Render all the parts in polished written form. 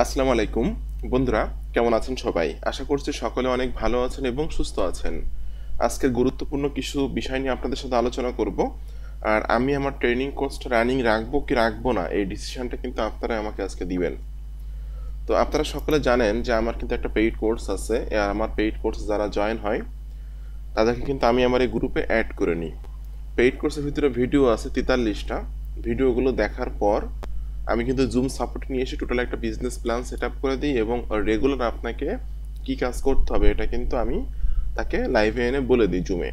আসসালামু আলাইকুম বন্ধুরা, কেমন আছেন সবাই? আশা করছি সকলে অনেক ভালো আছেন এবং সুস্থ আছেন। আজকের গুরুত্বপূর্ণ কিছু বিষয় নিয়ে আপনাদের সাথে আলোচনা করব। আর আমি আমার ট্রেনিং কোর্সটা রানিং রাখবো কি রাখবো না এই ডিসিশনটা কিন্তু আপনারা আমাকে আজকে দিবেন। তো আপনারা সকলে জানেন যে আমার কিন্তু একটা পেইড কোর্স আছে। আর আমার পেইড কোর্স যারা জয়েন হয় তাদেরকে কিন্তু আমি আমার এই গ্রুপে অ্যাড করে নিই। পেইড কোর্সের ভিতরে ভিডিও আছে 43টা। ভিডিওগুলো দেখার পর আমি কিন্তু জুম সাপোর্ট নিয়ে এসে টোটাল একটা বিজনেস প্ল্যান সেট আপ করে দিই এবং রেগুলার আপনাকে কি কাজ করতে হবে এটা কিন্তু আমি তাকে লাইভে এনে বলে দিই জুমে।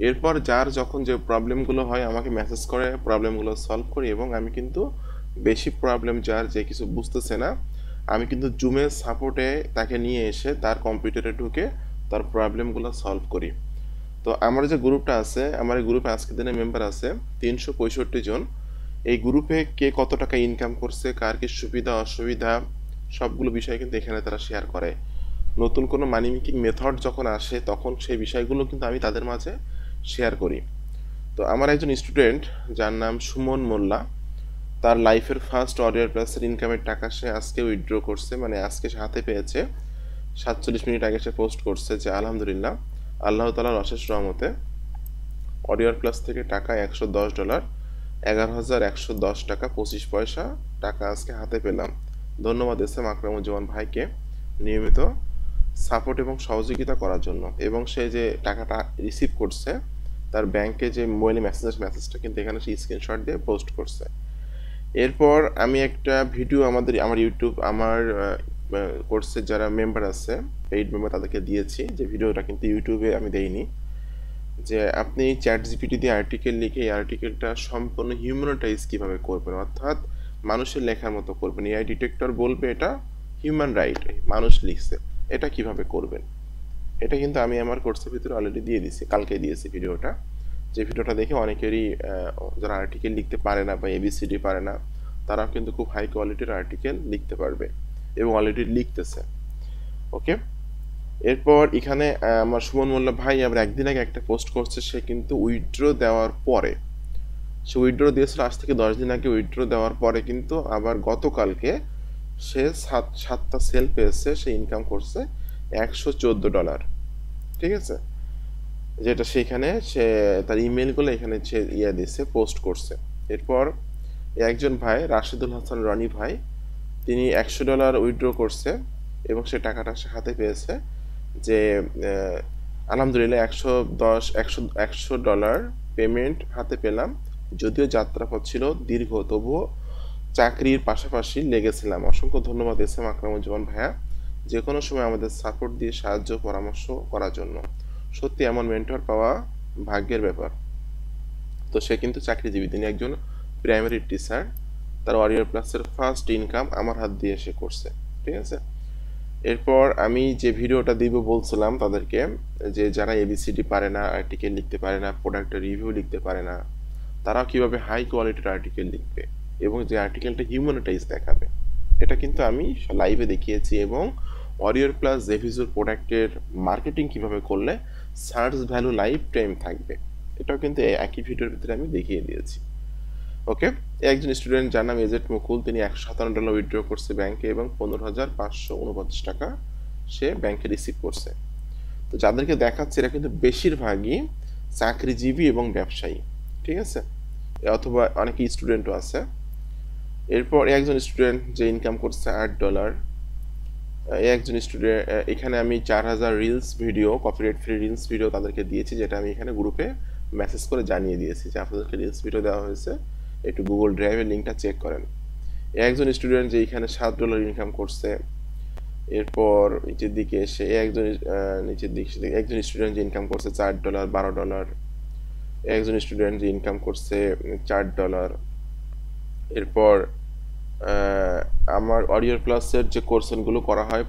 এরপর যার যখন যে প্রবলেমগুলো হয় আমাকে মেসেজ করে প্রবলেমগুলো সলভ করি এবং আমি কিন্তু বেশি প্রবলেম যার যে কিছু বুঝতেছে না আমি কিন্তু জুমের সাপোর্টে তাকে নিয়ে এসে তার কম্পিউটারে ঢুকে তার প্রবলেমগুলো সলভ করি। তো আমার যে গ্রুপটা আছে আমার এই গ্রুপে আজকের দিনে মেম্বার আছে 365 জন। এই গ্রুপে কে কত টাকা ইনকাম করছে, কার কি সুবিধা অসুবিধা, সবগুলো বিষয় কিন্তু এখানে তারা শেয়ার করে। নতুন কোনো মানি মেকিং মেথড যখন আসে তখন সেই বিষয়গুলো কিন্তু আমি তাদের মাঝে শেয়ার করি। তো আমার একজন স্টুডেন্ট যার নাম সুমন মোল্লা, তার লাইফের ফার্স্ট অরিয়ার প্লাসের ইনকামের টাকা সে আজকে উইথড্র করছে, মানে আজকে সে হাতে পেয়েছে। 47 মিনিট আগে সে পোস্ট করছে যে আলহামদুলিল্লাহ আল্লাহ তাআলার অশেষ রহমতে অরিয়ার প্লাস থেকে টাকা $110, 11,110 টাকা 25 পয়সা টাকা আজকে হাতে পেলাম। ধন্যবাদ এস এম আকরামুজ্জামান ভাইকে নিয়মিত সাপোর্ট এবং সহযোগিতা করার জন্য। এবং সে যে টাকাটা রিসিভ করছে তার ব্যাংকে যে মোবাইলে মেসেজটা কিন্তু এখানে সে স্ক্রিনশট দিয়ে পোস্ট করছে। এরপর আমি একটা ভিডিও আমার ইউটিউব আমার কোর্সের যারা মেম্বার আছে পেইড মেম্বার তাদেরকে দিয়েছি, যে ভিডিওটা কিন্তু ইউটিউবে আমি দেইনি। যে আপনি চ্যাট জিপিটি দিয়ে আর্টিকেল লিখে এই আর্টিকেলটা সম্পূর্ণ হিউম্যানোটাইজ কিভাবে করবেন, অর্থাৎ মানুষের লেখার মতো করবেন। এআই ডিটেক্টর বলবে এটা হিউম্যান রাইট, মানুষ লিখছে, এটা কিভাবে করবেন। এটা কিন্তু আমি আমার কোর্সের ভিতরে অলরেডি দিয়ে দিছি, কালকে দিয়েছি ভিডিওটা। যে ভিডিওটা দেখে অনেকেরই যারা আর্টিকেল লিখতে পারে না বা এবিসিডি পারে না তারাও কিন্তু খুব হাই কোয়ালিটির আর্টিকেল লিখতে পারবে এবং অলরেডি লিখতেছে। ওকে, এরপর এখানে আমার সুমন মোল্লা ভাই আবার একদিন আগে একটা পোস্ট করছে, সে কিন্তু উইথড্র দেওয়ার পরে, সে উইথড্র দিয়েছিল আজ থেকে 10 দিন আগে। উইথড্র দেওয়ার পরে কিন্তু আবার গতকালকে সে সাতটা সেল পেয়েছে, সে ইনকাম করছে $114। ঠিক আছে, যেটা সেখানে সে তার ইমেলগুলো এখানে সে দিচ্ছে, পোস্ট করছে। এরপর একজন ভাই রাশেদুল হাসান রনি ভাই, তিনি $100 উইথড্র করছে এবং সে টাকাটা সে হাতে পেয়েছে। যে আলহামদুলিল্লাহ 110 $100 পেমেন্ট হাতে পেলাম। যদিও যাত্রাপথ ছিল দীর্ঘ, তবুও চাকরির পাশাপাশি লেগেছিলাম। অসংখ্য ধন্যবাদ এস এম আকরামুজ্জামান ভাইয়া, যে কোনো সময় আমাদের সাপোর্ট দিয়ে সাহায্য পরামর্শ করার জন্য। সত্যি এমন মেন্টর পাওয়া ভাগ্যের ব্যাপার। তো সে কিন্তু চাকরিজীবী, তিনি একজন প্রাইমারি টিচার। তার ওয়ারিয়র প্লাসের ফার্স্ট ইনকাম আমার হাত দিয়ে সে করছে। ঠিক আছে, এরপর আমি যে ভিডিওটা দিব বলছিলাম তাদেরকে, যে যারা এবিসিডি পারে না, আর্টিকেল লিখতে পারে না, প্রোডাক্টের রিভিউ লিখতে পারে না, তারা কিভাবে হাই কোয়ালিটির আর্টিকেল লিখবে এবং যে আর্টিকেলটা হিউম্যানিটাইজ দেখাবে, এটা কিন্তু আমি লাইভে দেখিয়েছি। এবং ওয়ারিয়র প্লাস জেভিজুর প্রোডাক্টের মার্কেটিং কিভাবে করলে সার্চ ভ্যালু লাইফ টাইম থাকবে, এটাও কিন্তু একই ভিডিওর ভিতরে আমি দেখিয়ে দিয়েছি। ওকে, একজন স্টুডেন্ট যার নাম এজেট মুকুল, তিনি $157 উইথড্র করছে ব্যাংকে এবং 15,549 টাকা সে ব্যাংকে রিসিভ করছে। তো যাদেরকে দেখাচ্ছে এরা কিন্তু বেশিরভাগই চাকরিজীবী এবং ব্যবসায়ী। ঠিক আছে, অথবা অনেকে স্টুডেন্টও আছে। এরপর একজন স্টুডেন্ট যে ইনকাম করছে $8। একজন স্টুডেন্ট, এখানে আমি 4,000 reels video, copyright free reels video তাদেরকে দিয়েছি, যেটা আমি এখানে গ্রুপে মেসেজ করে জানিয়ে দিয়েছি যে আপনাদেরকে রিলস ভিডিও দেওয়া হয়েছে, একটু গুগল ড্রাইভের লিঙ্কটা চেক করেন। একজন স্টুডেন্ট যে এখানে $7 ইনকাম করছে। এরপর নিচের দিকে এসে নিচের দিকে একজন স্টুডেন্ট যে ইনকাম করছে $4, $12। একজন স্টুডেন্ট যে ইনকাম করছে $4। এরপর আমার অরিয়র প্লাসের যে কোর্সনগুলো করা হয়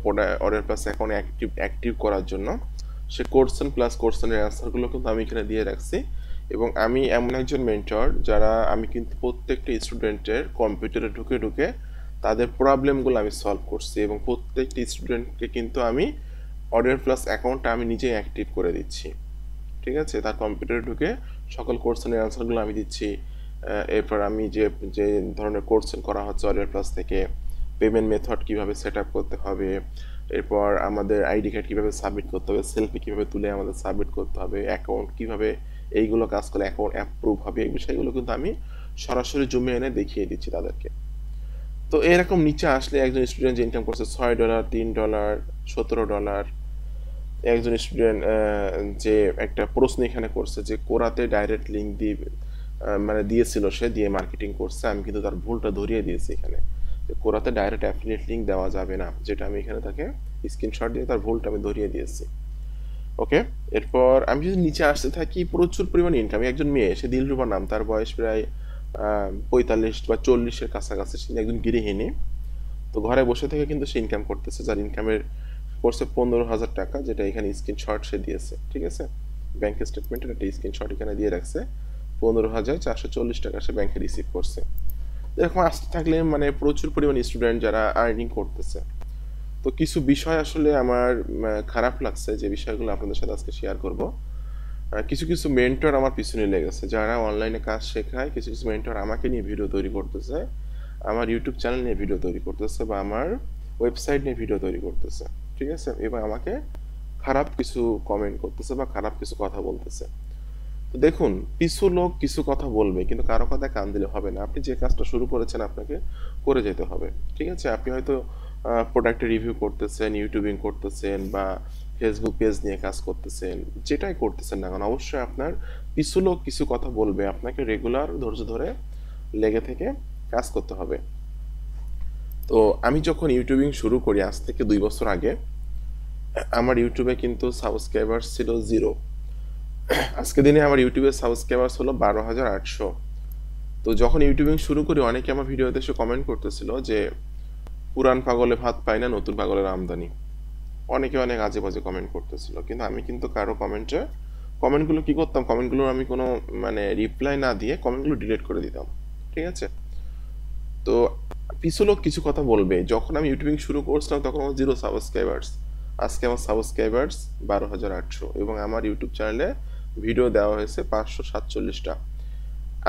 অরিয়র প্লাস অ্যাকাউন্ট অ্যাক্টিভ করার জন্য, সে কোর্সন প্লাস কোর্সনের অ্যান্সারগুলো কিন্তু আমি এখানে দিয়ে রাখছি। এবং আমি এমন একজন মেন্টর যারা আমি কিন্তু প্রত্যেকটা স্টুডেন্টের কম্পিউটারে ঢুকে ঢুকে তাদের প্রবলেমগুলো আমি সলভ করছি এবং প্রত্যেকটি স্টুডেন্টকে কিন্তু আমি অরিয়র প্লাস অ্যাকাউন্টটা আমি নিজেই অ্যাক্টিভ করে দিচ্ছি। ঠিক আছে, তার কম্পিউটারে ঢুকে সকল কোর্সের অ্যান্সারগুলো আমি দিচ্ছি। এরপর আমি যে যে ধরনের কোর্স করা হচ্ছে অরিয়র প্লাস থেকে, পেমেন্ট মেথড কিভাবে সেট আপ করতে হবে, এরপর আমাদের আইডি কার্ড কীভাবে সাবমিট করতে হবে, সেলফি কীভাবে তুলে আমাদের সাবমিট করতে হবে, অ্যাকাউন্ট কীভাবে এইগুলো কাজ করলে অ্যাকাউন্ট অ্যাপ্রুভ হবে, এই বিষয়গুলো কিন্তু আমি সরাসরি জুমে এনে দেখিয়ে দিচ্ছি তাদেরকে। তো এরকম নিচে আসলে একজন স্টুডেন্ট যে ইনকাম করছে $6, $3, $17, একজন স্টুডেন্ট যে একটা প্রশ্ন এখানে করছে যে কোরাতে ডাইরেক্ট লিঙ্ক দিয়ে মানে দিয়েছিল, সে দিয়ে মার্কেটিং করছে, আমি কিন্তু তার ভুলটা ধরিয়ে দিয়েছি এখানে যে কোরাতে ডাইরেক্ট অ্যাফিলিয়েট লিঙ্ক দেওয়া যাবে না, যেটা আমি এখানে তাকে স্ক্রিনশট দিয়ে তার ভুলটা আমি ধরিয়ে দিয়েছি। ওকে, এরপর আমি যদি নিচে আসতে থাকি, প্রচুর পরিমাণে ইনকাম। একজন মেয়ে, সে দিলরুবা নাম, তার বয়স প্রায় 45 বা 40-এর কাছাকাছি, সে একজন গৃহিণী। তো ঘরে বসে থেকে কিন্তু সে ইনকাম করতেছে, যার ইনকামের করছে 15,000 টাকা, যেটা এখানে স্ক্রিনশট সে দিয়েছে। ঠিক আছে, ব্যাংক স্টেটমেন্টের একটা স্ক্রিনশট এখানে দিয়ে রাখছে, 15,440 টাকা সে ব্যাংকে রিসিভ করছে। এরকম আসতে থাকলে মানে প্রচুর পরিমাণ স্টুডেন্ট যারা আর্নিং করতেছে। তো কিছু বিষয় আসলে আমার খারাপ লাগছে, যে বিষয়গুলো আপনাদের সাথে আজকে শেয়ার করব। কিছু কিছু মেন্টর আমার পিছনে লেগেছে, যারা অনলাইনে কাজ শেখায়। কিছু কিছু মেন্টর আমাকে নিয়ে ভিডিও তৈরি করতেছে, আমার ইউটিউব চ্যানেল নিয়ে ভিডিও তৈরি করতেছে, বা আমার ওয়েবসাইট নিয়ে ভিডিও তৈরি করতেছে। ঠিক আছে, এবং আমাকে খারাপ কিছু কমেন্ট করতেছে বা খারাপ কিছু কথা বলতেছে। তো দেখুন, কিছু লোক কিছু কথা বলবে, কিন্তু কারো কথা কান দিলে হবে না। আপনি যে কাজটা শুরু করেছেন আপনাকে করে যেতে হবে। ঠিক আছে, আপনি হয়তো প্রোডাক্টের রিভিউ করতেছেন, ইউটিউবিং করতেছেন, বা ফেসবুক পেজ নিয়ে কাজ করতেছেন, যেটাই করতেছেন না কেন, অবশ্যই আপনার কিছু লোক কিছু কথা বলবে, আপনাকে রেগুলার ধৈর্য ধরে লেগে থেকে কাজ করতে হবে। তো আমি যখন ইউটিউবিং শুরু করি আজ থেকে 2 বছর আগে, আমার ইউটিউবে কিন্তু সাবস্ক্রাইবার্স ছিল 0। আজকে দিনে আমার ইউটিউবের সাবস্ক্রাইবার্স হলো 12,800। তো যখন ইউটিউবিং শুরু করি, অনেকে আমার ভিডিওতে এসে কমেন্ট করতেছিল যে পুরান পাগলে ভাত পায় না, নতুন পাগলের আমদানি। অনেকে অনেক আজে বাজে কমেন্ট করতেছিল, কিন্তু আমি কিন্তু কারো কমেন্টগুলো কি করতাম, কমেন্টগুলো আমি কোনো মানে রিপ্লাই না দিয়ে কমেন্টগুলো ডিলিট করে দিতাম। ঠিক আছে, তো কিছু লোক কিছু কথা বলবে। যখন আমি ইউটিউবিং শুরু করছিলাম তখন আমার 0 সাবস্ক্রাইবার্স, আজকে আমার সাবস্ক্রাইবার্স 12,800, এবং আমার ইউটিউব চ্যানেলে ভিডিও দেওয়া হয়েছে 547টা।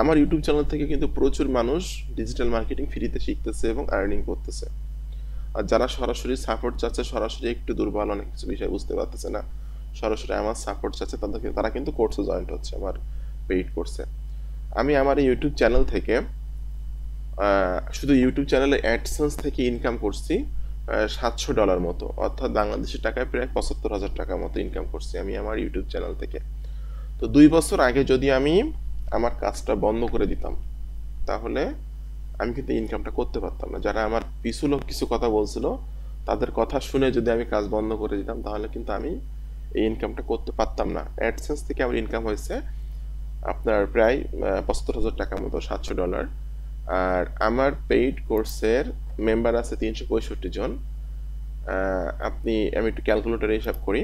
আমার ইউটিউব চ্যানেল থেকে কিন্তু প্রচুর মানুষ ডিজিটাল মার্কেটিং ফ্রিতে শিখতেছে এবং আর্নিং করতেছে। আর যারা সরাসরি সাপোর্ট চাচ্ছে, সরাসরি একটু দুর্বল, অনেক কিছু বিষয় বুঝতে পারতেছে না, সরাসরি আমার সাপোর্ট চাচ্ছে, তারা কিন্তু কোর্সে জয়েন্ট হচ্ছে, আমার পেইড কোর্সে। আমি আমার এই ইউটিউব চ্যানেল থেকে শুধু ইউটিউব চ্যানেলে অ্যাডসেন্স থেকে ইনকাম করছি $700 মতো, অর্থাৎ বাংলাদেশি টাকায় প্রায় 75,000 টাকা মতো ইনকাম করছি আমি আমার ইউটিউব চ্যানেল থেকে। তো 2 বছর আগে যদি আমি আমার কাজটা বন্ধ করে দিতাম, তাহলে আমি কিন্তু ইনকামটা করতে পারতাম না। যারা আমার পিছু লোক কিছু কথা বলছিল, তাদের কথা শুনে যদি আমি কাজ বন্ধ করে দিতাম, তাহলে কিন্তু আমি এই ইনকামটা করতে পারতাম না। অ্যাডসেন্স থেকে আমার ইনকাম হয়েছে আপনার প্রায় 75,000 টাকা মতো, $700। আর আমার পেইড কোর্সের মেম্বার আছে 365 জন। আমি একটু ক্যালকুলেটরে হিসাব করি।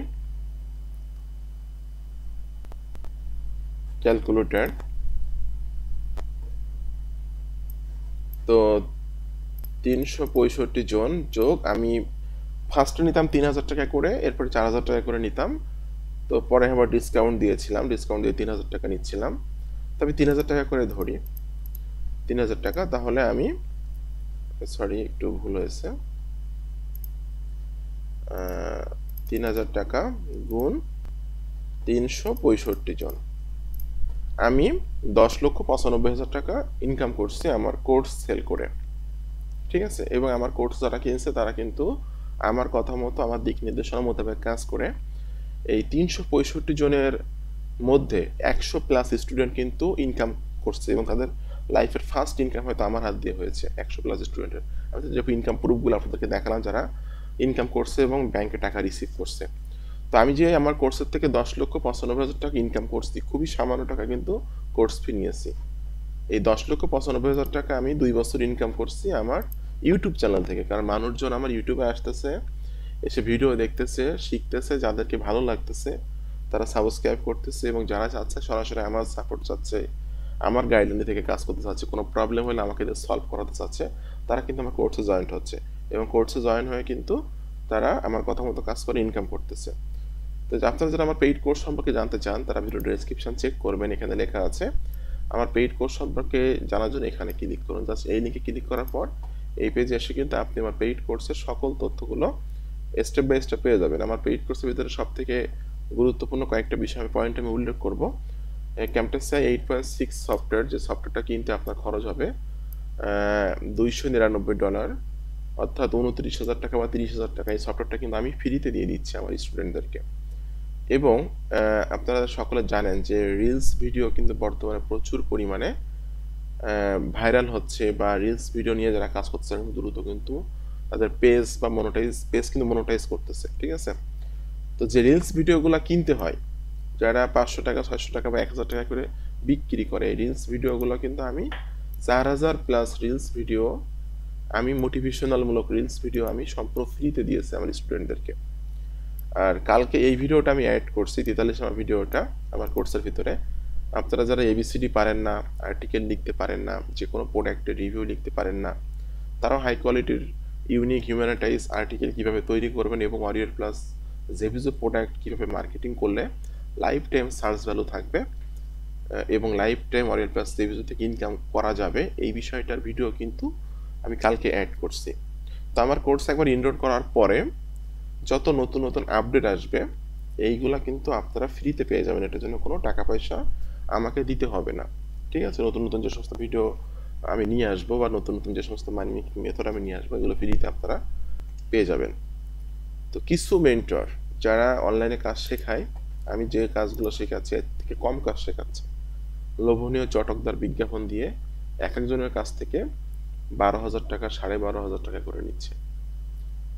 ক্যালকুলেটর, তো 365 জন যোগ, আমি ফার্স্টে নিতাম 3,000 টাকা করে, এরপরে 4,000 টাকা করে নিতাম। তো পরে আবার ডিসকাউন্ট দিয়েছিলাম, ডিসকাউন্ট দিয়ে 3,000 টাকা নিচ্ছিলাম। তবে 3,000 টাকা করে ধরি, 3,000 টাকা। তাহলে আমি সরি, একটু ভুল হয়েছে, 3,000 টাকা গুণ 365 জন, আমি 10,95,000 টাকা ইনকাম করছি আমার কোর্স সেল করে। ঠিক আছে, এবং আমার কোর্স যারা কিনছে তারা কিন্তু আমার কথা মতো, আমার দিক নির্দেশনা মোতাবেক কাজ করে। এই 365 জনের মধ্যে 100+ স্টুডেন্ট কিন্তু ইনকাম করছে, এবং তাদের লাইফের ফার্স্ট ইনকাম হয়তো আমার হাত দিয়ে হয়েছে 100+ স্টুডেন্টের। আমি যে ইনকাম প্রুফগুলো আপনাদেরকে দেখালাম, যারা ইনকাম করছে এবং ব্যাংকে টাকা রিসিভ করছে। তো আমি যে আমার কোর্সের থেকে 10,95,000 টাকা ইনকাম করছি, খুবই সামান্য টাকা কিন্তু কোর্স ফি নিয়েছি। এই 10,95,000 টাকা আমি 2 বছর ইনকাম করছি আমার ইউটিউব চ্যানেল থেকে। কারণ মানুষজন আমার ইউটিউবে আসতেছে, এসে ভিডিও দেখতেছে, শিখতেছে, যাদেরকে ভালো লাগতেছে তারা সাবস্ক্রাইব করতেছে, এবং যারা চাচ্ছে সরাসরি আমার সাপোর্ট চাচ্ছে, আমার গাইডলাইন থেকে কাজ করতে চাচ্ছে, কোনো প্রবলেম হলে আমাকে সলভ করাতে চাচ্ছে, তারা কিন্তু আমার কোর্সে জয়েন্ট হচ্ছে, এবং কোর্সে জয়েন হয়ে কিন্তু তারা আমার কথা মতো কাজ করে ইনকাম করতেছে। তো আপনারা যারা আমার পেইড কোর্স সম্পর্কে জানতে চান, তারা ভিডিও ডেসক্রিপশন চেক করবেন, এখানে লেখা আছে। আমার পেইড কোর্স সম্পর্কে জানার জন্য এখানে ক্লিক করুন, জাস্ট এই লিঙ্কে ক্লিক করার পর এই পেজে এসে কিন্তু আপনি আমার পেইড কোর্সের সকল তথ্যগুলো স্টেপ বাই স্টেপ পেয়ে যাবেন। আমার পেইড কোর্সের ভিতরে সবথেকে গুরুত্বপূর্ণ কয়েকটা বিষয় পয়েন্ট আমি উল্লেখ করব। ক্যামটাসিআই 8.6 সফটওয়্যার, যে সফটওয়্যারটা কিনতে আপনার খরচ হবে $299, অর্থাৎ 29,000 টাকা বা 30,000 টাকা। এই সফটওয়্যারটা কিন্তু আমি ফ্রিতে দিয়ে দিচ্ছি আমার স্টুডেন্টদেরকে। এবং আপনারা সকলে জানেন যে রিলস ভিডিও কিন্তু বর্তমানে প্রচুর পরিমাণে ভাইরাল হচ্ছে, বা রিলস ভিডিও নিয়ে যারা কাজ করছে দ্রুত কিন্তু তাদের পেজ কিন্তু মনোটাইজ করতেছে, ঠিক আছে। তো যে রিলস ভিডিওগুলো কিনতে হয়, যারা 500 টাকা 600 টাকা বা 1000 টাকা করে বিক্রি করে, এই রিলস ভিডিওগুলো কিন্তু আমি 4000 প্লাস রিলস ভিডিও, আমি মোটিভেশনালমূলক রিলস ভিডিও আমি সম্পূর্ণ ফ্রিতে দিয়েছি আমার স্টুডেন্টদেরকে। আর কালকে এই ভিডিওটা আমি অ্যাড করছি, 43 নম্বর ভিডিওটা আমার কোর্সের ভিতরে। আপনারা যারা ABCD পারেন না, আর্টিকেল লিখতে পারেন না, যে কোনো প্রোডাক্টের রিভিউ লিখতে পারেন না, তারাও হাই কোয়ালিটির ইউনিক হিউম্যানিটাইজ আর্টিকেল কীভাবে তৈরি করবেন এবং অরিয়েল প্লাস জেভিজো প্রোডাক্ট কীভাবে মার্কেটিং করলে লাইফ টাইম সার্চ ভ্যালু থাকবে এবং লাইফ টাইম অরিয়েল প্লাস জেভিজো থেকে ইনকাম করা যাবে, এই বিষয়টার ভিডিও কিন্তু আমি কালকে অ্যাড করছি। তো আমার কোর্স একবার এনরোল করার পরে যত নতুন নতুন আপডেট আসবে এইগুলা কিন্তু আপনারা ফ্রিতে পেয়ে যাবেন, এটার জন্য কোনো টাকা পয়সা আমাকে দিতে হবে না, ঠিক আছে। নতুন নতুন যে সমস্ত ভিডিও আমি নিয়ে আসবো বা নতুন নতুন যে সমস্ত মানি মেকিং মেথড আমি নিয়ে আসবো, এগুলো ফ্রিতে আপনারা পেয়ে যাবেন। তো কিছু মেন্টর যারা অনলাইনে কাজ শেখায়, আমি যে কাজগুলো শেখাচ্ছি এর থেকে কম কাজ শেখাচ্ছে, লোভনীয় চটকদার বিজ্ঞাপন দিয়ে এক একজনের কাছ থেকে 12,000 টাকা 12,500 টাকা করে নিচ্ছে।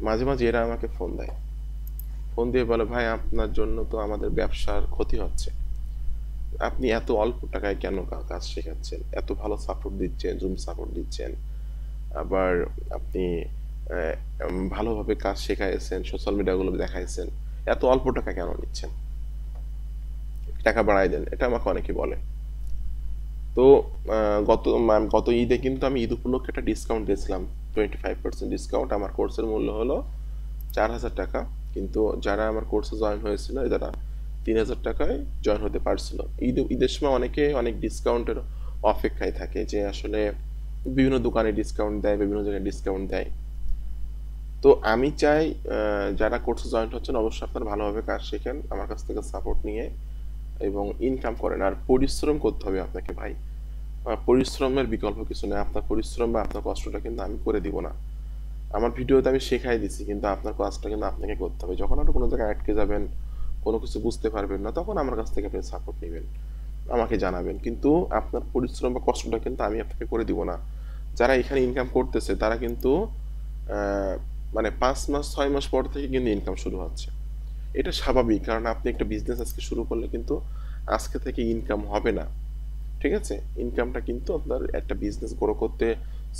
মাঝে মাঝে এরা আমাকে ফোন দিয়ে বলে, ভাই আপনার জন্য তো আমাদের ব্যবসার ক্ষতি হচ্ছে, আপনি এত অল্প টাকায় কেন কাজ শেখাচ্ছেন, এত ভালো সাপোর্ট দিচ্ছেন, জুম সাপোর্ট দিচ্ছেন, আবার আপনি ভালোভাবে কাজ শেখাইছেন, সোশ্যাল মিডিয়াগুলো দেখাইছেন, এত অল্প টাকা কেন নিচ্ছেন, টাকা বাড়াই দেন, এটা আমাকে অনেকে বলে। তো গত ঈদে কিন্তু আমি ঈদ উপলক্ষে একটা ডিসকাউন্ট দিয়েছিলাম, 25% ডিসকাউন্ট। আমার কোর্সের মূল্য হলো 4,000 টাকা, কিন্তু যারা আমার কোর্সে জয়েন হয়েছিল তারা 3,000 টাকায় জয়েন হতে পারছিল। ঈদের সময় অনেকে অনেক ডিসকাউন্টের অপেক্ষায় থাকে, যে আসলে বিভিন্ন দোকানে ডিসকাউন্ট দেয়, বিভিন্ন জায়গায় ডিসকাউন্ট দেয়। তো আমি চাই যারা কোর্সে জয়েন হচ্ছেন অবশ্যই আপনারা ভালোভাবে কাজ শেখেন, আমার কাছ থেকে সাপোর্ট নিয়ে এবং ইনকাম করেন। আর পরিশ্রম করতে হবে আপনাকে ভাই, পরিশ্রমের বিকল্প কিছু নেই। আপনার পরিশ্রম বা আপনার কষ্টটা কিন্তু আমি করে দিব না, আমার ভিডিওতে আমি শেখাই দিছি, কিন্তু আপনার কাজটা কিন্তু আপনাকে করতে হবে। যখন আপনি কোনো জায়গায় আটকে যাবেন, কোনো কিছু বুঝতে পারবেন না, তখন আমার কাছ থেকে আপনি সাপোর্ট নেবেন, আমাকে জানাবেন, কিন্তু আপনার পরিশ্রম বা কষ্টটা কিন্তু আমি আপনাকে করে দিব না। যারা এখানে ইনকাম করতেছে তারা কিন্তু মানে 5 মাস 6 মাস পর থেকে কিন্তু ইনকাম শুরু হচ্ছে। এটা স্বাভাবিক, কারণ আপনি একটা বিজনেস আজকে শুরু করলে কিন্তু আজকে থেকে ইনকাম হবে না, ঠিক আছে। ইনকামটা কিন্তু আপনার একটা বিজনেস গ্রো করতে,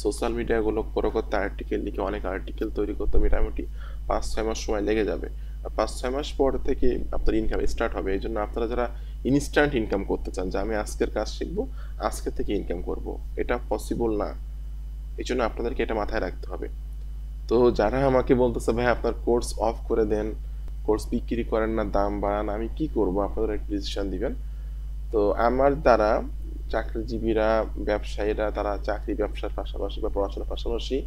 সোশ্যাল মিডিয়াগুলো গ্রো করতে, আর্টিকেল লিখে অনেক আর্টিকেল তৈরি করতে মোটামুটি 5-6 মাস সময় লেগে যাবে। আর 5-6 মাস পর থেকে আপনার ইনকাম স্টার্ট হবে। এই জন্য আপনারা যারা ইনস্ট্যান্ট ইনকাম করতে চান, যে আমি আজকের কাজ শিখবো, আজকে থেকে ইনকাম করব, এটা পসিবল না। এই জন্য আপনাদেরকে এটা মাথায় রাখতে হবে। তো যারা আমাকে বলতেছে, ভাই আপনার কোর্স অফ করে দেন, কোর্স বিক্রি করেন না, দাম বাড়ান, আমি কি করব, আপনারা একটা ডিসিশন দিবেন। তো আমার দ্বারা চাকরিজীবীরা, ব্যবসায়ীরা, তারা চাকরি ব্যবসার পাশাপাশি বা পড়াশোনার পাশাপাশি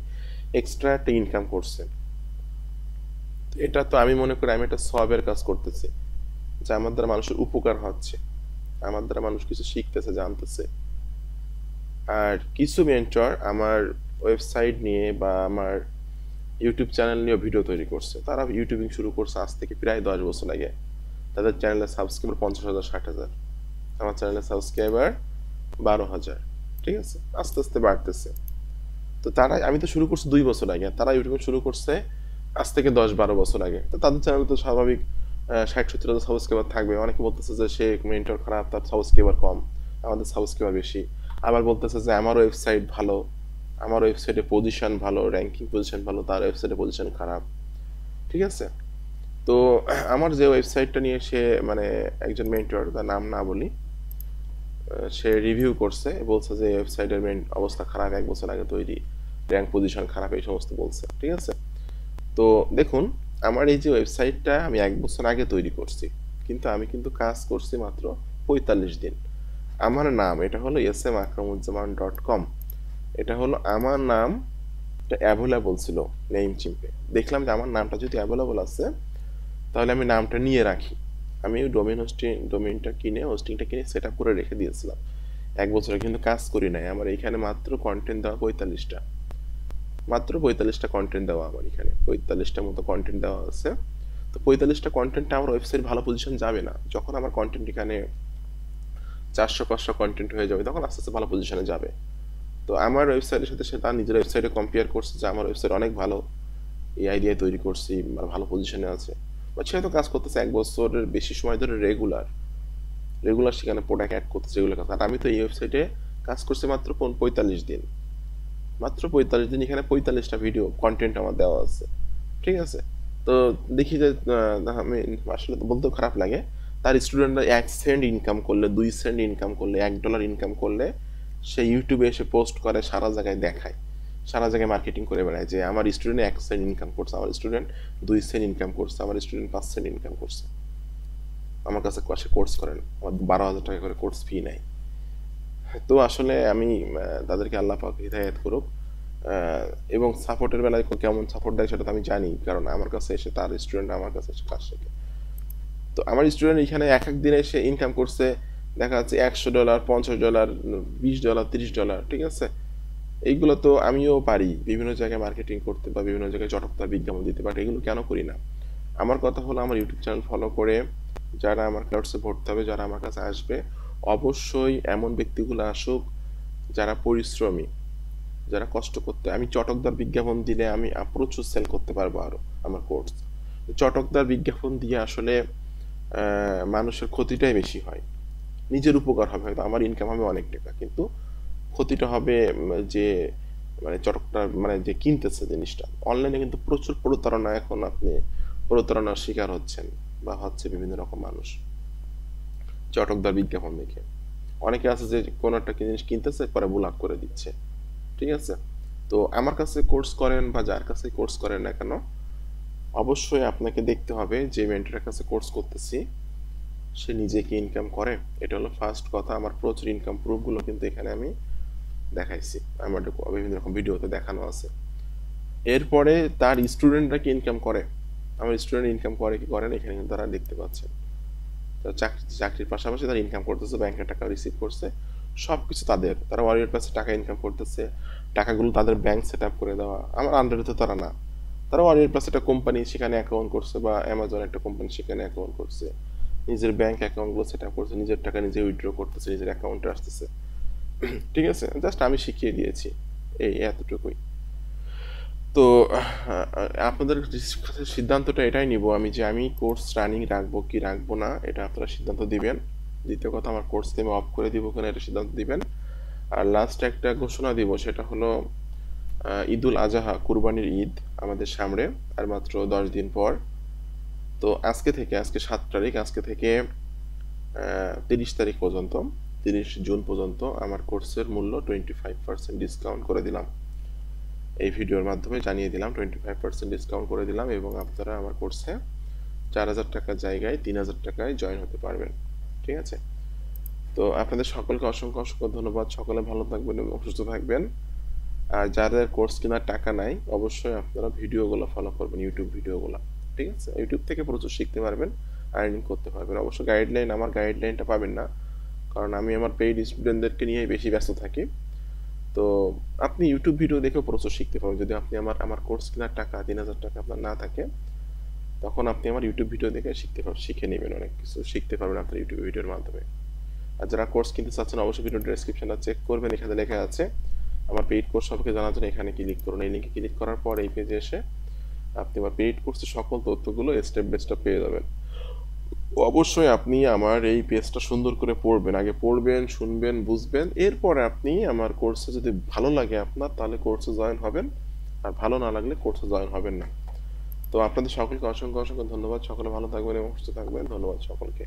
এক্সট্রা একটা ইনকাম করছে। এটা তো আমি মনে করি আমি একটা সওয়াবের কাজ করতেছি, যে আমার দ্বারা মানুষের উপকার হচ্ছে, আমার দ্বারা মানুষ কিছু শিখতেছে, জানতেছে। আর কিছু মেন্টর আমার ওয়েবসাইট নিয়ে বা আমার ইউটিউব চ্যানেল নিয়ে ভিডিও তৈরি করছে, তারা ইউটিউবিং শুরু করছে আজ থেকে প্রায় 10 বছর আগে। তাদের চ্যানেলের সাবস্ক্রাইবার 50,000 60,000, আমার চ্যানেলের সাবস্ক্রাইবার 12,000, ঠিক আছে, আস্তে আস্তে বাড়তেছে। তো তারা, আমি তো শুরু করছি 2 বছর আগে, তারা ইউটিউবে শুরু করছে আজ থেকে 10-12 বছর আগে। তো তাদের চ্যানেল তো স্বাভাবিক 60-70,000 সাবস্ক্রাইবার থাকবে। অনেকে বলতেছে যে সে মেন্টর খারাপ, তার সাবস্ক্রাইবার কম, আমাদের সাবস্ক্রাইবার বেশি। আবার বলতেছে যে আমার ওয়েবসাইট ভালো, আমার ওয়েবসাইটে পজিশন ভালো, র্যাঙ্কিং পজিশন ভালো, তার ওয়েবসাইটে পজিশন খারাপ, ঠিক আছে। তো আমার যে ওয়েবসাইটটা নিয়ে সে মানে একজন মেন্টর, তার নাম না বলি, সে রিভিউ করছে, বলছে যে ওয়েবসাইটের মেন অবস্থা খারাপ, 1 বছর আগে তৈরি, র্যাঙ্ক পজিশন খারাপ, এই সমস্ত বলছে, ঠিক আছে। তো দেখুন, আমার এই যে ওয়েবসাইটটা আমি 1 বছর আগে তৈরি করছি, কিন্তু আমি কিন্তু কাজ করছি মাত্র 45 দিন। আমার নাম, এটা হলো smakramuzzaman.com, এটা হলো আমার নাম, এটা অ্যাভেলেবল ছিল নেম চিম্পে। দেখলাম যে আমার নামটা যদি অ্যাভেলেবল আছে তাহলে আমি নামটা নিয়ে রাখি। আমি ডোমেইনটা কিনে হোস্টিংটা কিনে সেট আপ করে রেখে দিয়েছিলাম। 1 বছরে কিন্তু কাজ করি নাই। আমার এখানে মাত্র কন্টেন্ট দেওয়া 45টা, মাত্র 45টা কন্টেন্ট দেওয়া। আমার এখানে 45টা মতো কন্টেন্ট দেওয়া আছে। তো 45টা কন্টেন্টটা আমার ওয়েবসাইট ভালো পজিশন যাবে না। যখন আমার কন্টেন্ট এখানে 400-500 কন্টেন্ট হয়ে যাবে তখন আস্তে আস্তে ভালো পজিশনে যাবে। তো আমার ওয়েবসাইটের সাথে সে তার নিজের ওয়েবসাইটে কম্পেয়ার করছে যে আমার ওয়েবসাইট অনেক ভালো, এই আইডিয়া তৈরি করছি, ভালো পজিশনে আছে। বা সে তো কাজ করতেছে 1 বছরের বেশি সময় ধরে রেগুলার সেখানে প্রোডাক্ট অ্যাড করতেছে রেগুলার কাজ। আর আমি তো এই ওয়েবসাইটে কাজ করছি মাত্র 45 দিন, মাত্র 45 দিন। এখানে 45টা ভিডিও কন্টেন্ট আমার দেওয়া আছে, ঠিক আছে। তো দেখি যে আমি আসলে তো বলতেও খারাপ লাগে, তার স্টুডেন্টরা 1 সেন্ট ইনকাম করলে, 2 সেন্ট ইনকাম করলে, $1 ইনকাম করলে সে ইউটিউবে এসে পোস্ট করে, সারা জায়গায় দেখায়, সারা জায়গায় মার্কেটিং করে বেড়ায় যে আমার স্টুডেন্ট 1 সেন্ট ইনকাম করছে, আমার স্টুডেন্ট 2 সেন্ট ইনকাম করছে, আমার স্টুডেন্ট 5 সেন্ট ইনকাম করছে। আমার কাছে কোর্স করেন, আমার 12,000 টাকা করে কোর্স ফি নেয়। তো আসলে আমি তাদেরকে আল্লাহ পাক হিদায়াত করুক। এবং সাপোর্টের বেলায় কেমন সাপোর্ট দেয় সেটা তো আমি জানি, কারণ আমার কাছে এসে তার স্টুডেন্ট আমার কাছে এসে কাজ শেখে। তো আমার স্টুডেন্ট এখানে এক এক দিনে এসে ইনকাম করছে দেখা যাচ্ছে $100, $50, $20, $30, ঠিক আছে। এইগুলো তো আমিও পারি বিভিন্ন জায়গায় মার্কেটিং করতে বা বিভিন্ন জায়গায় চটকদার বিজ্ঞাপন দিতে, বাট এগুলো কেন করি না? আমার কথা হলো আমার ইউটিউব চ্যানেল ফলো করে যারা আমার ক্লাউডসে ভর্তি হবে, যারা আমার কাছে আসবে, অবশ্যই এমন ব্যক্তিগুলো আসুক যারা পরিশ্রমী, যারা কষ্ট করতে। আমি চটকদার বিজ্ঞাপন দিলে আমি প্রচুর সেল করতে পারবো আরো আমার কোর্স। চটকদার বিজ্ঞাপন দিয়ে আসলে মানুষের ক্ষতিটাই বেশি হয়। নিজের উপকার হবে, হয়তো আমার ইনকাম হবে অনেক টাকা, কিন্তু ক্ষতিটা হবে যে মানে চটকদার মানে যে কিনতেছে জিনিসটা। অনলাইনে কিন্তু প্রচুর প্রতারণা, এখন আপনি প্রতারণার শিকার হচ্ছেন বা হচ্ছে বিভিন্ন রকম মানুষ চটকদার বিজ্ঞাপন দেখে। অনেকে আছে যে কোনো একটা জিনিস কিনতেছে পরে ব্লক করে দিচ্ছে, ঠিক আছে। তো আমার কাছে কোর্স করেন বা যার কাছে কোর্স করেন না কেন, অবশ্যই আপনাকে দেখতে হবে যে মেন্টরের কাছে কোর্স করতেছি সে নিজে কি ইনকাম করে। এটা হলো ফার্স্ট কথা। আমার প্রচুর ইনকাম প্রুফগুলো কিন্তু এখানে আমি দেখাইছি, আমার বিভিন্ন রকম ভিডিওতে দেখানো আছে। এরপরে তার স্টুডেন্টরা কি ইনকাম করে, আমার স্টুডেন্ট ইনকাম করে কি করে না এখানে কিন্তু তারা দেখতে পাচ্ছেন। চাকরির পাশাপাশি তারা ইনকাম করতেছে, ব্যাংকের টাকা রিসিভ করছে, সবকিছু তারা ওয়ারিয়র প্লাসে টাকা ইনকাম করতেছে, টাকাগুলো তাদের ব্যাংক সেট আপ করে দেওয়া। আমার আন্ডারে তো তারা না, তারা ওয়ারিয়র প্লাস একটা কোম্পানি সেখানে অ্যাকাউন্ট করছে বা অ্যামাজন একটা কোম্পানি সেখানে অ্যাকাউন্ট করছে, নিজের ব্যাংক অ্যাকাউন্টগুলো সেট আপ করছে, নিজের টাকা নিজে উইথড্র করতেছে, নিজের অ্যাকাউন্টে আসতেছে, ঠিক আছে। জাস্ট আমি শিখিয়ে দিয়েছি, এই এতটুকুই। তো আপনাদের সিদ্ধান্তটা এটাই নিব আমি যে আমি কোর্স রানিং রাখবো কি রাখবো না, এটা আপনারা সিদ্ধান্ত দিবেন। দ্বিতীয় কথা, আমার কোর্স আমি অফ করে দিব কিনা এটা সিদ্ধান্ত দিবেন। আর লাস্ট একটা ঘোষণা দিব, সেটা হলো ঈদুল আজহা, কুরবানির ঈদ আমাদের সামনে আর মাত্র 10 দিন পর। তো আজকে 7 তারিখ, আজকে থেকে 30 তারিখ পর্যন্ত, 30 জুন পর্যন্ত আমার কোর্সের মূল্য 25% ডিসকাউন্ট করে দিলাম। এই ভিডিওর মাধ্যমে জানিয়ে দিলাম 25% ডিসকাউন্ট করে দিলাম, এবং আপনারা আমার কোর্সে 4,000 টাকার জায়গায় 3,000 টাকায় জয়েন হতে পারবেন, ঠিক আছে। তো আপনাদের সকলকে অসংখ্য অসংখ্য ধন্যবাদ। সকলে ভালো থাকবেন এবং সুস্থ থাকবেন। আর যাদের কোর্স কেনার টাকা নাই অবশ্যই আপনারা ভিডিওগুলো ফলো করবেন, ইউটিউব ভিডিওগুলো, ঠিক আছে। ইউটিউব থেকে প্রচুর শিখতে পারবেন, আর্নিং করতে পারবেন। অবশ্য আমার গাইডলাইনটা পাবেন না, কারণ আমি আমার পেইড স্টুডেন্টদেরকে নিয়েই বেশি ব্যস্ত থাকি। তো আপনি ইউটিউব ভিডিও দেখেও প্রচুর শিখতে পারবেন। যদি আপনি আমার কোর্স কেনার টাকা 3,000 টাকা আপনার না থাকে, তখন আপনি আমার ইউটিউব ভিডিও দেখে শিখে নেবেন, অনেক কিছু শিখতে পারবেন আপনার ইউটিউব ভিডিওর মাধ্যমে। আর যারা কোর্স কিনতে চাচ্ছেন অবশ্যই ভিডিও ডেসক্রিপশনটা চেক করবেন, এখানে লেখা আছে আমার পেইড কোর্স সম্পর্কে জানার জন্য এখানে ক্লিক করুন। এই লিঙ্কে ক্লিক করার পর এই পেজে এসে আপনি আমার পেইড কোর্সের সকল তথ্যগুলো স্টেপ বাই স্টেপ পেয়ে যাবেন। অবশ্যই আপনি আমার এই পেজটা সুন্দর করে পড়বেন, আগে পড়বেন, শুনবেন, বুঝবেন, এরপরে আপনি আমার কোর্সে যদি ভালো লাগে আপনার তাহলে কোর্সে জয়েন হবেন, আর ভালো না লাগলে কোর্সে জয়েন হবেন না। তো আপনাদের সকলকে অসংখ্য অসংখ্য ধন্যবাদ। সকলে ভালো থাকবেন এবং সুস্থ থাকবেন। ধন্যবাদ সকলকে।